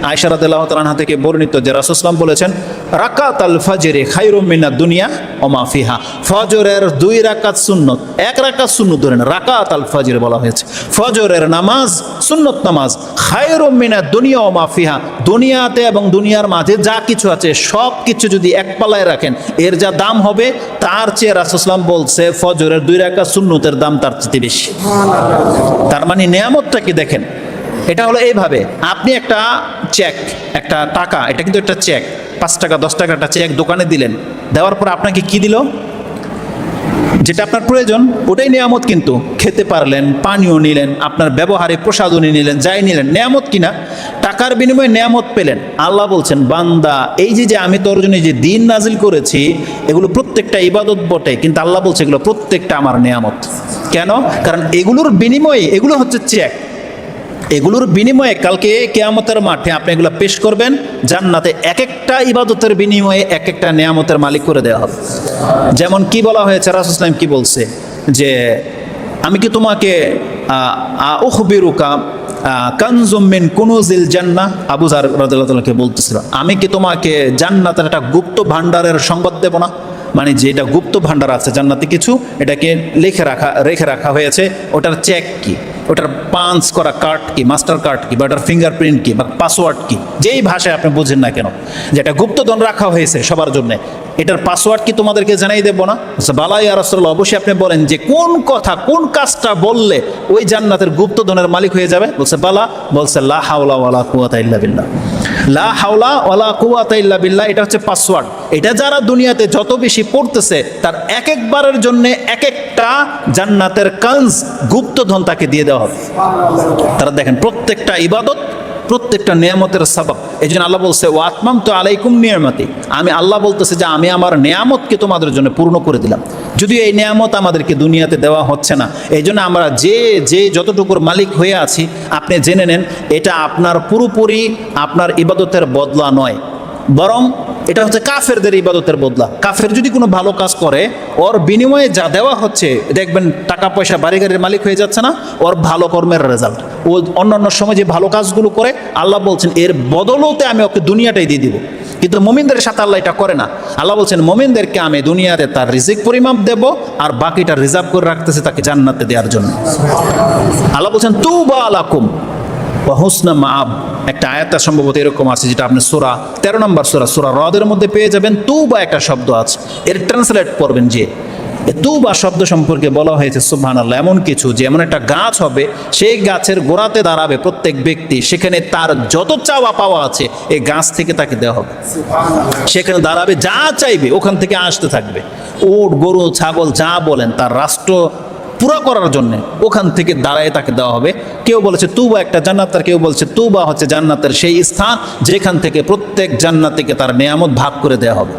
আয়েশা রাদিয়াল্লাহু তাআলা আনহা থেকে বর্ণিত যে রাসূল সাল্লাল্লাহু আলাইহি ওয়াসাল্লাম বলেছেন, রাকাতাল ফাজরি খায়রুম মিনাদ দুনিয়া ওয়া মা ফিহা। ফজরের 2 রাকাত সুন্নত, 1 রাকাত সুন্নত ধরেন, রাকাতাল ফাজর বলা হয়েছে। ফজরের নামাজ সুন্নত নামাজ, খায়রুম মিনাদ দুনিয়া ওয়া মা ফিহা, দুনিয়াতে এবং দুনিয়ার মাঝে যা কিছু আছে সব কিছু যদি এক পাল্লায় রাখেন এর যা দাম হবে তার চেয়ে রাসূল সাল্লাল্লাহু আলাইহি ওয়াসাল্লাম বলছে ফজরের 2 রাকাত সুন্নতের দাম তার চেয়ে বেশি। তার মানে নিয়ামতটা কি দেখেন, এটা হলো এইভাবে, আপনি একটা চেক, একটা টাকা, এটা কিন্তু একটা চেক, 5 টাকা 10 টাকা একটা চেক দোকানে দিলেন, দেওয়ার পর আপনাকে কি দিল, যেটা আপনার প্রয়োজন ওটাই নিয়ামত। কিন্তু খেতে পারলেন, পানীয় নিলেন, আপনার ব্যবহারে প্রসাধনী নিলেন, যাই নিলেন, নিয়ামত কিনা? টাকার বিনিময়ে নিয়ামত পেলেন। আল্লাহ বলছেন, বান্দা এই যে আমি তোর জন্য যে দিন নাজিল করেছি এগুলো প্রত্যেকটা ইবাদত বটে, কিন্তু আল্লাহ বলছে এগুলো প্রত্যেকটা আমার নিয়ামত। কেন? কারণ এগুলোর বিনিময়ে, এগুলো হচ্ছে চেক, এগুলোর বিনিময়ে কালকে কিয়ামতের মাঠে আপনি এগুলো পেশ করবেন জান্নাতে। এক একটা ইবাদতের বিনিময়ে এক একটা নিয়ামতের মালিক করে দেওয়া হবে। যেমন কি বলা হয়েছে, রাসূল সাল্লাল্লাহু আলাইহি ওয়াসাল্লাম কি বলছে যে আমি কি তোমাকে উখবিরুকা কানজুম মিন কুনুজিল জান্নাহ, আবু যার রাদিয়াল্লাহু তাআলাকে বলতেছিল, আমি কি তোমাকে জান্নাতের একটা গুপ্ত ভান্ডারের সংবাদ দেব না? মানে যেটা গুপ্ত ভান্ডার আছে জান্নাতে কিছু, এটাকে রেখে রাখা হয়েছে, ওটার চেক কি, ওটার পাঞ্চ করা কার্ড কি, মাস্টার কার্ড কি, বা ওটার ফিঙ্গারপ্রিন্ট কি, বা পাসওয়ার্ড কি, যেই ভাষায় আপনি বুঝেন না কেন, যেটা গুপ্তধন রাখা হয়েছে সবার জন্য, এটার পাসওয়ার্ড কি তোমাদেরকে জানাই দেবো না? বালা ইয়া রাসূলুল্লাহ, অবশ্যই আপনি বলেন যে কোন কথা কোন কাজটা বললে ওই জান্নাতের গুপ্তধনের মালিক হয়ে যাবে? বলছে বালা, বলছে লা হাওলা ওয়ালা কুওয়াতা ইল্লা বিল্লাহ, লা হাওলা ওয়ালা কুওয়াতা ইল্লা বিল্লাহ, এটা হচ্ছে পাসওয়ার্ড। এটা যারা দুনিয়াতে যত বেশি পড়তেছে তার এক একবারের জন্য এক একটা জান্নাতের কানজ গুপ্তধন তাকে দিয়ে দেওয়া হবে। তারা দেখেন প্রত্যেকটা ইবাদত, প্রত্যেকটা নিয়ামতের সবক। এই জন্য আল্লাহ বলছে ওয়া আতমামতু আলাইকুম নিয়ামতি, আমি আল্লাহ বলতেছে যে আমি আমার নিয়ামতকে তোমাদের জন্য পূর্ণ করে দিলাম। যদিও এই নিয়ামত আমাদেরকে দুনিয়াতে দেওয়া হচ্ছে না, এই জন্য আমরা যে যতটুকুর মালিক হয়ে আছি আপনি জেনে নেন এটা আপনার পুরোপুরি আপনার ইবাদতের বদলা নয়, বরং এটা হচ্ছে কাফেরদের ইবাদতের বদলা। কাফের যদি কোনো ভালো কাজ করে ওর বিনিময়ে যা দেওয়া হচ্ছে, দেখবেন টাকা পয়সা বাড়ি গাড়ির মালিক হয়ে যাচ্ছে না, ওর ভালো কর্মের রেজাল্ট। ও অন্যান্য সময় যে ভালো কাজগুলো করে আল্লাহ বলছেন এর বদলতে আমি ওকে দুনিয়াটাই দিয়ে দিব। কিন্তু মুমিনদের সাথে আল্লাহ এটা করে না। আল্লাহ বলছেন মুমিনদেরকে আমি দুনিয়াতে তার রিজিক পরিমাপ দেব, আর বাকিটা রিজার্ভ করে রাখতেছে তাকে জান্নাতে দেওয়ার জন্য। আল্লাহ বলছেন তুবা লাকুম ওয়া হুসনা মাআব, একটা আয়াতটা সম্ভবত এরকম আছে যেটা আপনি সূরা 13 নম্বর সূরা রদের মধ্যে পেয়ে যাবেন। তুবা একটা শব্দ আছে, এর ট্রান্সলেট করবেন যে তুবা শব্দ সম্পর্কে বলা হয়েছে সুবহানাল্লাহ, এমন কিছু যে এমন একটা গাছ হবে, সেই গাছের গোড়াতে দাঁড়াবে প্রত্যেক ব্যক্তি, সেখানে তার যত চাওয়া পাওয়া আছে এই গাছ থেকে তাকে দেওয়া হবে। সেখানে দাঁড়াবে, যা চাইবে ওখান থেকে আসতে থাকবে। উট গরু ছাগল যা বলেন তার রাষ্ট্র পুরো করার জন্য ওখান থেকে দাঁড়ায় তাকে দেওয়া হবে। কেউ বলেছে তুবা একটা জান্নাত, আর কেউ বলছে তুবা হচ্ছে জান্নাতের সেই স্থান যেখান থেকে প্রত্যেক জান্নাতীকে তার নিয়ামত ভাগ করে দেওয়া হবে।